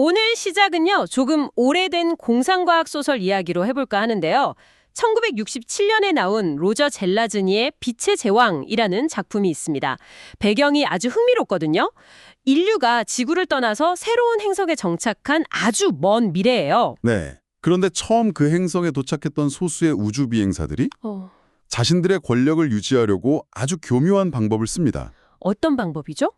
오늘 시작은요, 조금 오래된 공상과학 소설 이야기로 해볼까 하는데요. 1967년에 나온 로저 젤라즈니의 빛의 제왕이라는 작품이 있습니다. 배경이 아주 흥미롭거든요. 인류가 지구를 떠나서 새로운 행성에 정착한 아주 먼 미래예요. 네. 그런데 처음 그 행성에 도착했던 소수의 우주 비행사들이 자신들의 권력을 유지하려고 아주 교묘한 방법을 씁니다. 어떤 방법이죠?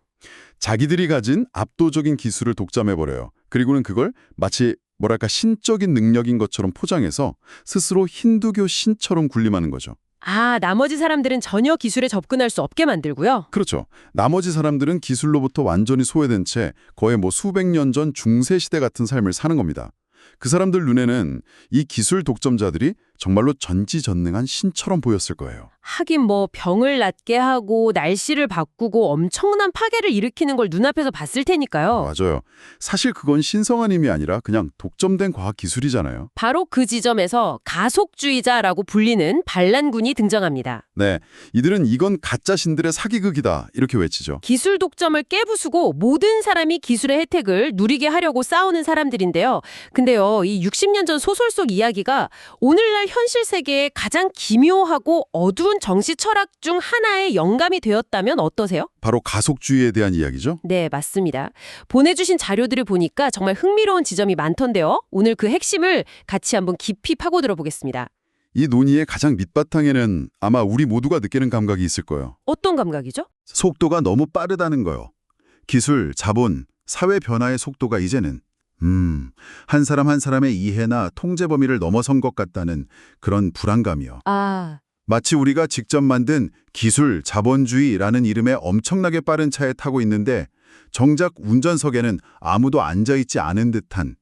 자기들이 가진 압도적인 기술을 독점해버려요. 그리고는 그걸 마치 뭐랄까 신적인 능력인 것처럼 포장해서 스스로 힌두교 신처럼 군림하는 거죠. 아, 나머지 사람들은 전혀 기술에 접근할 수 없게 만들고요. 그렇죠. 나머지 사람들은 기술로부터 완전히 소외된 채 거의 수백 년 전 중세시대 같은 삶을 사는 겁니다. 그 사람들 눈에는 이 기술 독점자들이 정말로 전지전능한 신처럼 보였을 거예요. 하긴 병을 낫게 하고 날씨를 바꾸고 엄청난 파괴를 일으키는 걸 눈앞에서 봤을 테니까요. 맞아요. 사실 그건 신성한 힘이 아니라 그냥 독점된 과학 기술이잖아요. 바로 그 지점에서 가속주의자라고 불리는 반란군이 등장합니다. 네, 이들은 이건 가짜 신들의 사기극이다 이렇게 외치죠. 기술 독점을 깨부수고 모든 사람이 기술의 혜택을 누리게 하려고 싸우는 사람들인데요. 근데요, 이 60년 전 소설 속 이야기가 오늘날 현실 세계의 가장 기묘하고 어두운 정치 철학 중 하나의 영감이 되었다면 어떠세요? 바로 가속주의에 대한 이야기죠. 네, 맞습니다. 보내주신 자료들을 보니까 정말 흥미로운 지점이 많던데요. 오늘 그 핵심을 같이 한번 깊이 파고들어 보겠습니다. 이 논의의 가장 밑바탕에는 아마 우리 모두가 느끼는 감각이 있을 거예요. 어떤 감각이죠? 속도가 너무 빠르다는 거요. 기술, 자본, 사회 변화의 속도가 이제는 한 사람 한 사람의 이해나 통제 범위를 넘어선 것 같다는 그런 불안감이요. 마치 우리가 직접 만든 기술, 자본주의라는 이름의 엄청나게 빠른 차에 타고 있는데 정작 운전석에는 아무도 앉아있지 않은 듯한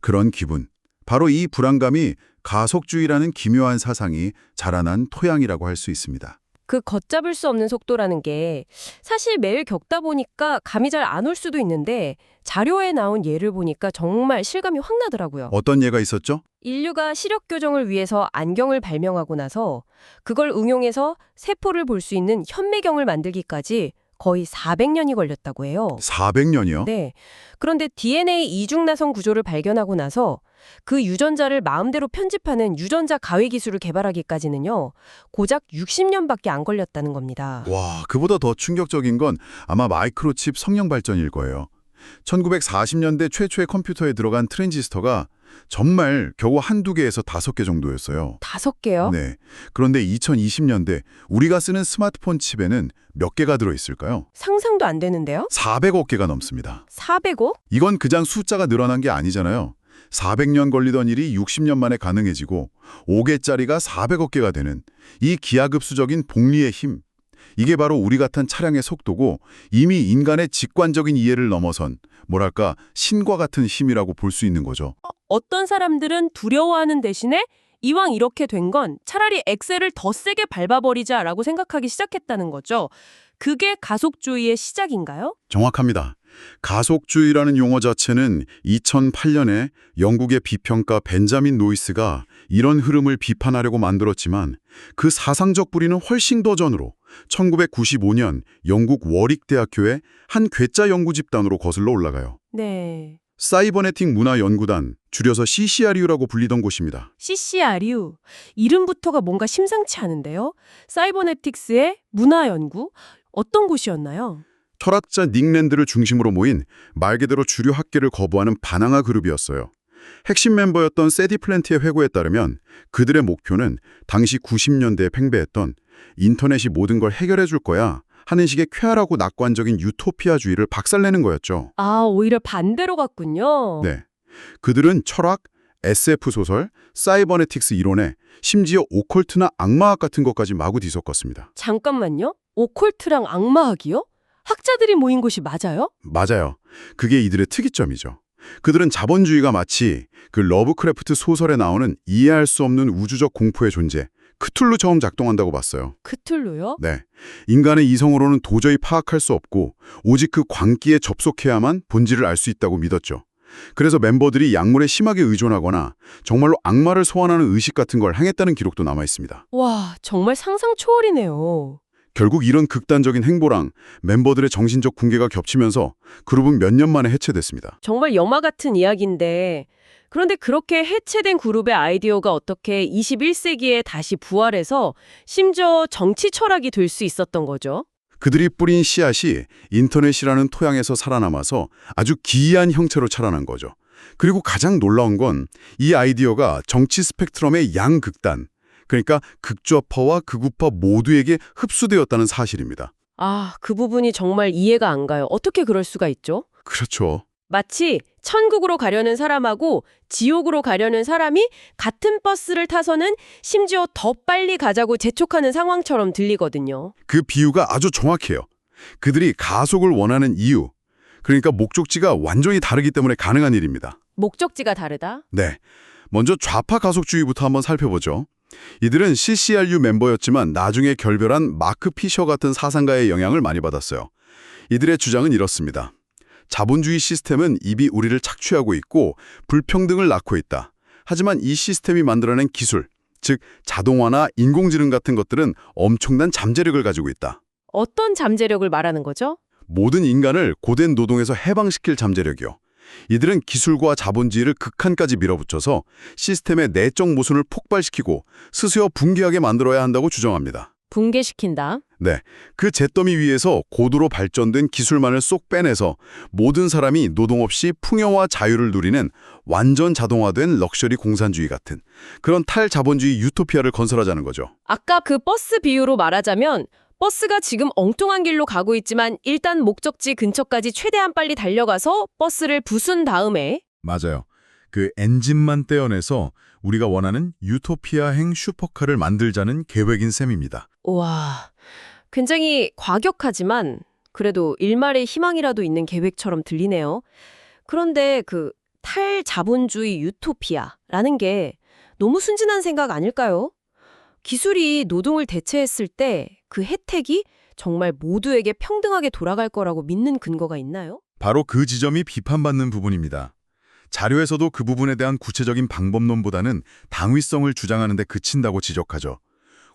그런 기분. 바로 이 불안감이 가속주의라는 기묘한 사상이 자라난 토양이라고 할 수 있습니다. 그 걷잡을 수 없는 속도라는 게 사실 매일 겪다 보니까 감이 잘 안 올 수도 있는데 자료에 나온 예를 보니까 정말 실감이 확 나더라고요. 어떤 예가 있었죠? 인류가 시력 교정을 위해서 안경을 발명하고 나서 그걸 응용해서 세포를 볼 수 있는 현미경을 만들기까지 거의 400년이 걸렸다고 해요. 400년이요? 네. 그런데 DNA 이중나선 구조를 발견하고 나서 그 유전자를 마음대로 편집하는 유전자 가위 기술을 개발하기까지는요, 고작 60년밖에 안 걸렸다는 겁니다. 와, 그보다 더 충격적인 건 아마 마이크로칩 성형 발전일 거예요. 1940년대 최초의 컴퓨터에 들어간 트랜지스터가 정말 겨우 한두 개에서 5개 정도였어요. 5개요? 네. 그런데 2020년대 우리가 쓰는 스마트폰 칩에는 몇 개가 들어있을까요? 상상도 안 되는데요? 400억 개가 넘습니다. 400억? 이건 그냥 숫자가 늘어난 게 아니잖아요. 400년 걸리던 일이 60년 만에 가능해지고 5개짜리가 400억 개가 되는 이 기하급수적인 복리의 힘. 이게 바로 우리 같은 차량의 속도고 이미 인간의 직관적인 이해를 넘어선 뭐랄까 신과 같은 힘이라고 볼 수 있는 거죠. 어떤 사람들은 두려워하는 대신에 이왕 이렇게 된 건 차라리 엑셀을 더 세게 밟아버리자라고 생각하기 시작했다는 거죠. 그게 가속주의의 시작인가요? 정확합니다. 가속주의라는 용어 자체는 2008년에 영국의 비평가 벤자민 노이스가 이런 흐름을 비판하려고 만들었지만 그 사상적 뿌리는 훨씬 더 전으로 1995년 영국 워릭대학교의 한 괴짜 연구 집단으로 거슬러 올라가요. 네. 사이버네틱 문화연구단, 줄여서 CCRU라고 불리던 곳입니다. CCRU. 이름부터가 뭔가 심상치 않은데요. 사이버네틱스의 문화연구? 어떤 곳이었나요? 철학자 닉 랜드를 중심으로 모인 말 그대로 주류 학계를 거부하는 반항아 그룹이었어요. 핵심 멤버였던 세디 플랜티의 회고에 따르면 그들의 목표는 당시 90년대에 팽배했던 인터넷이 모든 걸 해결해 줄 거야 하는 식의 쾌활하고 낙관적인 유토피아주의를 박살내는 거였죠. 오히려 반대로 갔군요. 네. 그들은 철학, SF 소설, 사이버네틱스 이론에 심지어 오컬트나 악마학 같은 것까지 마구 뒤섞었습니다. 잠깐만요. 오컬트랑 악마학이요? 학자들이 모인 곳이 맞아요? 맞아요. 그게 이들의 특이점이죠. 그들은 자본주의가 마치 그 러브크래프트 소설에 나오는 이해할 수 없는 우주적 공포의 존재, 크툴루처럼 작동한다고 봤어요. 크툴루요? 네. 인간의 이성으로는 도저히 파악할 수 없고 오직 그 광기에 접속해야만 본질을 알 수 있다고 믿었죠. 그래서 멤버들이 약물에 심하게 의존하거나 정말로 악마를 소환하는 의식 같은 걸 행했다는 기록도 남아 있습니다. 와, 정말 상상 초월이네요. 결국 이런 극단적인 행보랑 멤버들의 정신적 붕괴가 겹치면서 그룹은 몇 년 만에 해체됐습니다. 정말 영화 같은 이야기인데 그런데 그렇게 해체된 그룹의 아이디어가 어떻게 21세기에 다시 부활해서 심지어 정치 철학이 될 수 있었던 거죠? 그들이 뿌린 씨앗이 인터넷이라는 토양에서 살아남아서 아주 기이한 형태로 자라난 거죠. 그리고 가장 놀라운 건 이 아이디어가 정치 스펙트럼의 양극단, 그러니까 극좌파와 극우파 모두에게 흡수되었다는 사실입니다. 아, 그 부분이 정말 이해가 안 가요. 어떻게 그럴 수가 있죠? 그렇죠. 마치 천국으로 가려는 사람하고 지옥으로 가려는 사람이 같은 버스를 타서는 심지어 더 빨리 가자고 재촉하는 상황처럼 들리거든요. 그 비유가 아주 정확해요. 그들이 가속을 원하는 이유, 그러니까 목적지가 완전히 다르기 때문에 가능한 일입니다. 목적지가 다르다? 네, 먼저 좌파 가속주의부터 한번 살펴보죠. 이들은 CCRU 멤버였지만 나중에 결별한 마크 피셔 같은 사상가의 영향을 많이 받았어요. 이들의 주장은 이렇습니다. 자본주의 시스템은 이미 우리를 착취하고 있고 불평등을 낳고 있다. 하지만 이 시스템이 만들어낸 기술, 즉 자동화나 인공지능 같은 것들은 엄청난 잠재력을 가지고 있다. 어떤 잠재력을 말하는 거죠? 모든 인간을 고된 노동에서 해방시킬 잠재력이요. 이들은 기술과 자본주의를 극한까지 밀어붙여서 시스템의 내적 모순을 폭발시키고 스스로 붕괴하게 만들어야 한다고 주장합니다. 붕괴시킨다. 네, 그 잿더미 위에서 고도로 발전된 기술만을 쏙 빼내서 모든 사람이 노동 없이 풍요와 자유를 누리는 완전 자동화된 럭셔리 공산주의 같은 그런 탈자본주의 유토피아를 건설하자는 거죠. 아까 그 버스 비유로 말하자면 버스가 지금 엉뚱한 길로 가고 있지만 일단 목적지 근처까지 최대한 빨리 달려가서 버스를 부순 다음에 맞아요. 그 엔진만 떼어내서 우리가 원하는 유토피아행 슈퍼카를 만들자는 계획인 셈입니다. 와, 굉장히 과격하지만 그래도 일말의 희망이라도 있는 계획처럼 들리네요. 그런데 그 탈자본주의 유토피아라는 게 너무 순진한 생각 아닐까요? 기술이 노동을 대체했을 때 그 혜택이 정말 모두에게 평등하게 돌아갈 거라고 믿는 근거가 있나요? 바로 그 지점이 비판받는 부분입니다. 자료에서도 그 부분에 대한 구체적인 방법론보다는 당위성을 주장하는 데 그친다고 지적하죠.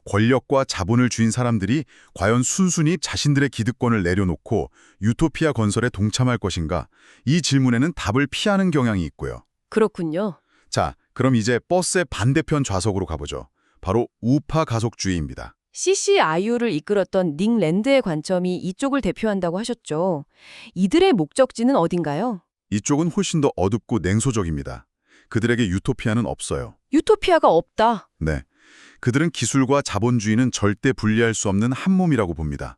권력과 자본을 쥐인 사람들이 과연 순순히 자신들의 기득권을 내려놓고 유토피아 건설에 동참할 것인가? 이 질문에는 답을 피하는 경향이 있고요. 그렇군요. 자, 그럼 이제 버스의 반대편 좌석으로 가보죠. 바로 우파 가속주의입니다. CCRU를 이끌었던 닉 랜드의 관점이 이쪽을 대표한다고 하셨죠. 이들의 목적지는 어딘가요? 이쪽은 훨씬 더 어둡고 냉소적입니다. 그들에게 유토피아는 없어요. 유토피아가 없다. 네. 그들은 기술과 자본주의는 절대 분리할 수 없는 한 몸이라고 봅니다.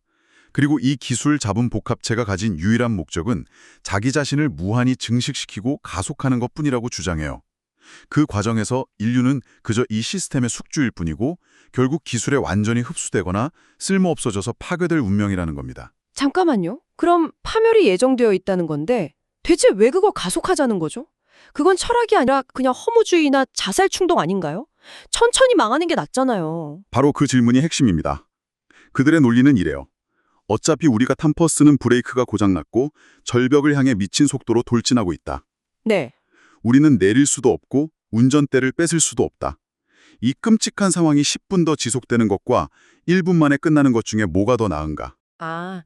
그리고 이 기술 자본 복합체가 가진 유일한 목적은 자기 자신을 무한히 증식시키고 가속하는 것뿐이라고 주장해요. 그 과정에서 인류는 그저 이 시스템의 숙주일 뿐이고 결국 기술에 완전히 흡수되거나 쓸모없어져서 파괴될 운명이라는 겁니다. 잠깐만요. 그럼 파멸이 예정되어 있다는 건데 대체 왜 그걸 가속하자는 거죠? 그건 철학이 아니라 그냥 허무주의나 자살 충동 아닌가요? 천천히 망하는 게 낫잖아요. 바로 그 질문이 핵심입니다. 그들의 논리는 이래요. 어차피 우리가 탄 버스는 브레이크가 고장났고 절벽을 향해 미친 속도로 돌진하고 있다. 네. 우리는 내릴 수도 없고 운전대를 뺏을 수도 없다. 이 끔찍한 상황이 10분 더 지속되는 것과 1분 만에 끝나는 것 중에 뭐가 더 나은가? 아,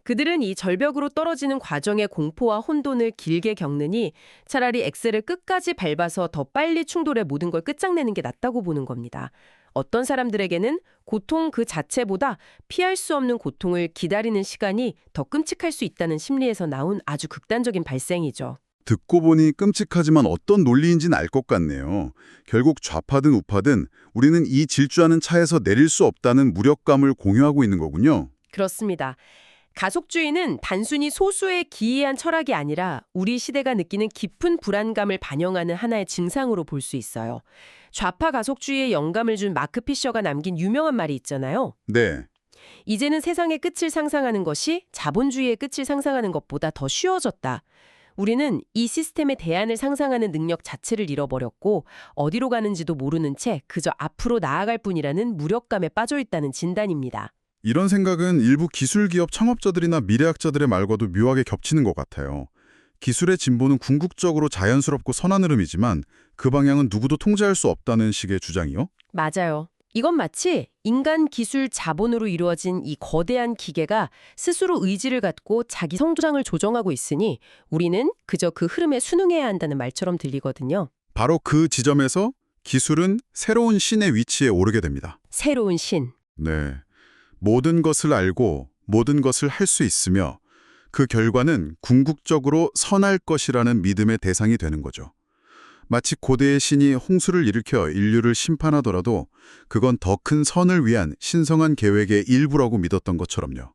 그들은 이 절벽으로 떨어지는 과정의 공포와 혼돈을 길게 겪느니 차라리 엑셀을 끝까지 밟아서 더 빨리 충돌해 모든 걸 끝장내는 게 낫다고 보는 겁니다. 어떤 사람들에게는 고통 그 자체보다 피할 수 없는 고통을 기다리는 시간이 더 끔찍할 수 있다는 심리에서 나온 아주 극단적인 발생이죠. 듣고 보니 끔찍하지만 어떤 논리인지는 알 것 같네요. 결국 좌파든 우파든 우리는 이 질주하는 차에서 내릴 수 없다는 무력감을 공유하고 있는 거군요. 그렇습니다. 가속주의는 단순히 소수의 기이한 철학이 아니라 우리 시대가 느끼는 깊은 불안감을 반영하는 하나의 증상으로 볼 수 있어요. 좌파 가속주의에 영감을 준 마크 피셔가 남긴 유명한 말이 있잖아요. 네. 이제는 세상의 끝을 상상하는 것이 자본주의의 끝을 상상하는 것보다 더 쉬워졌다. 우리는 이 시스템의 대안을 상상하는 능력 자체를 잃어버렸고 어디로 가는지도 모르는 채 그저 앞으로 나아갈 뿐이라는 무력감에 빠져 있다는 진단입니다. 이런 생각은 일부 기술기업 창업자들이나 미래학자들의 말과도 묘하게 겹치는 것 같아요. 기술의 진보는 궁극적으로 자연스럽고 선한 흐름이지만 그 방향은 누구도 통제할 수 없다는 식의 주장이요? 맞아요. 이건 마치 인간 기술 자본으로 이루어진 이 거대한 기계가 스스로 의지를 갖고 자기 성장을 조정하고 있으니 우리는 그저 그 흐름에 순응해야 한다는 말처럼 들리거든요. 바로 그 지점에서 기술은 새로운 신의 위치에 오르게 됩니다. 새로운 신. 네. 모든 것을 알고 모든 것을 할 수 있으며 그 결과는 궁극적으로 선할 것이라는 믿음의 대상이 되는 거죠. 마치 고대의 신이 홍수를 일으켜 인류를 심판하더라도 그건 더 큰 선을 위한 신성한 계획의 일부라고 믿었던 것처럼요.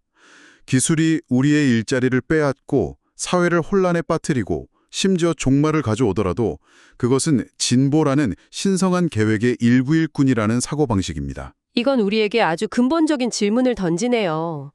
기술이 우리의 일자리를 빼앗고 사회를 혼란에 빠뜨리고 심지어 종말을 가져오더라도 그것은 진보라는 신성한 계획의 일부일 뿐이라는 사고방식입니다. 이건 우리에게 아주 근본적인 질문을 던지네요.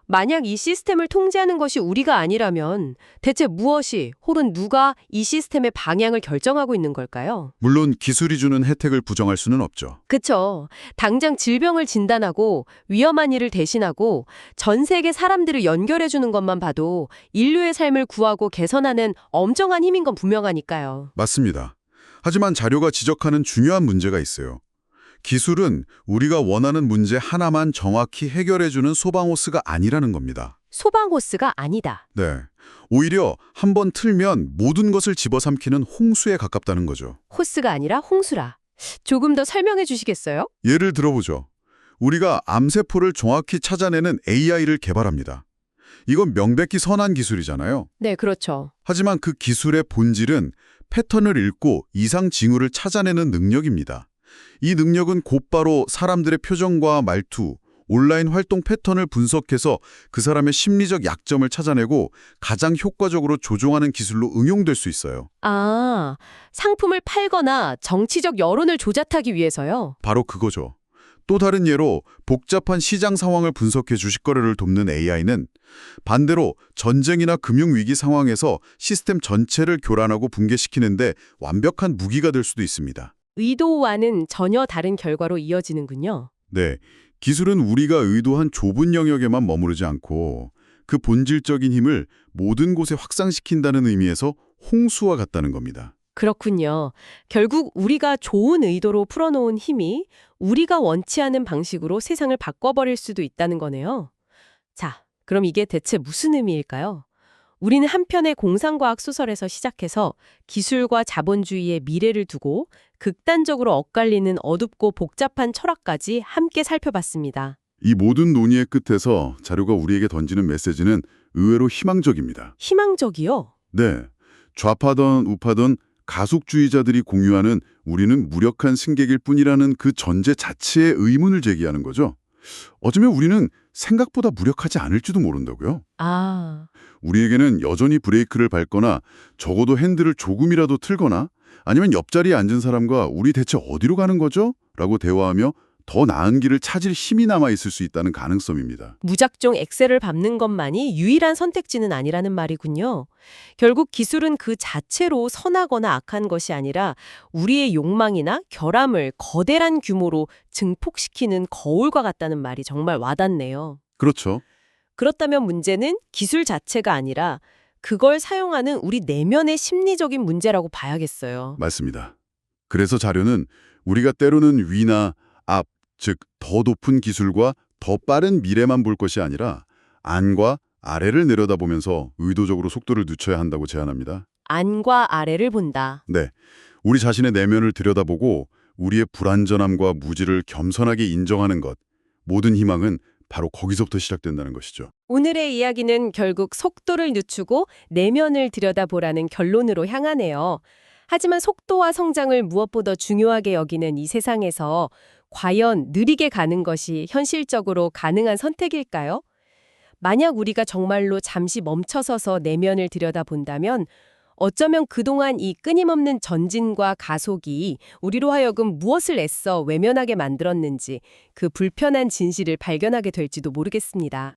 만약 이 시스템을 통제하는 것이 우리가 아니라면 대체 무엇이 혹은 누가 이 시스템의 방향을 결정하고 있는 걸까요? 물론 기술이 주는 혜택을 부정할 수는 없죠. 그쵸. 당장 질병을 진단하고 위험한 일을 대신하고 전 세계 사람들을 연결해주는 것만 봐도 인류의 삶을 구하고 개선하는 엄청난 힘인 건 분명하니까요. 맞습니다. 하지만 자료가 지적하는 중요한 문제가 있어요. 기술은 우리가 원하는 문제 하나만 정확히 해결해주는 소방호스가 아니라는 겁니다. 소방호스가 아니다. 네. 오히려 한번 틀면 모든 것을 집어삼키는 홍수에 가깝다는 거죠. 호스가 아니라 홍수라. 조금 더 설명해 주시겠어요? 예를 들어보죠. 우리가 암세포를 정확히 찾아내는 AI를 개발합니다. 이건 명백히 선한 기술이잖아요. 네, 그렇죠. 하지만 그 기술의 본질은 패턴을 읽고 이상 징후를 찾아내는 능력입니다. 이 능력은 곧바로 사람들의 표정과 말투, 온라인 활동 패턴을 분석해서 그 사람의 심리적 약점을 찾아내고 가장 효과적으로 조종하는 기술로 응용될 수 있어요. 아, 상품을 팔거나 정치적 여론을 조작하기 위해서요? 바로 그거죠. 또 다른 예로 복잡한 시장 상황을 분석해 주식 거래를 돕는 AI는 반대로 전쟁이나 금융위기 상황에서 시스템 전체를 교란하고 붕괴시키는데 완벽한 무기가 될 수도 있습니다. 의도와는 전혀 다른 결과로 이어지는군요. 네, 기술은 우리가 의도한 좁은 영역에만 머무르지 않고 그 본질적인 힘을 모든 곳에 확산시킨다는 의미에서 홍수와 같다는 겁니다. 그렇군요. 결국 우리가 좋은 의도로 풀어놓은 힘이 우리가 원치 않은 방식으로 세상을 바꿔버릴 수도 있다는 거네요. 자, 그럼 이게 대체 무슨 의미일까요? 우리는 한편의 공상과학 소설에서 시작해서 기술과 자본주의의 미래를 두고 극단적으로 엇갈리는 어둡고 복잡한 철학까지 함께 살펴봤습니다. 이 모든 논의의 끝에서 자료가 우리에게 던지는 메시지는 의외로 희망적입니다. 희망적이요? 네, 좌파든 우파든 가속주의자들이 공유하는 우리는 무력한 승객일 뿐이라는 그 전제 자체에 의문을 제기하는 거죠. 어쩌면 우리는 생각보다 무력하지 않을지도 모른다고요. 아, 우리에게는 여전히 브레이크를 밟거나 적어도 핸들을 조금이라도 틀거나 아니면 옆자리에 앉은 사람과 우리 대체 어디로 가는 거죠? 라고 대화하며 더 나은 길을 찾을 힘이 남아있을 수 있다는 가능성입니다. 무작정 엑셀을 밟는 것만이 유일한 선택지는 아니라는 말이군요. 결국 기술은 그 자체로 선하거나 악한 것이 아니라 우리의 욕망이나 결함을 거대한 규모로 증폭시키는 거울과 같다는 말이 정말 와닿네요. 그렇죠. 그렇다면 문제는 기술 자체가 아니라 그걸 사용하는 우리 내면의 심리적인 문제라고 봐야겠어요. 맞습니다. 그래서 자료는 우리가 때로는 위나 앞, 즉 더 높은 기술과 더 빠른 미래만 볼 것이 아니라 안과 아래를 내려다보면서 의도적으로 속도를 늦춰야 한다고 제안합니다. 안과 아래를 본다. 네, 우리 자신의 내면을 들여다보고 우리의 불완전함과 무지를 겸손하게 인정하는 것, 모든 희망은 바로 거기서부터 시작된다는 것이죠. 오늘의 이야기는 결국 속도를 늦추고 내면을 들여다보라는 결론으로 향하네요. 하지만 속도와 성장을 무엇보다 중요하게 여기는 이 세상에서 과연 느리게 가는 것이 현실적으로 가능한 선택일까요? 만약 우리가 정말로 잠시 멈춰서서 내면을 들여다본다면 어쩌면 그동안 이 끊임없는 전진과 가속이 우리로 하여금 무엇을 애써 외면하게 만들었는지 그 불편한 진실을 발견하게 될지도 모르겠습니다.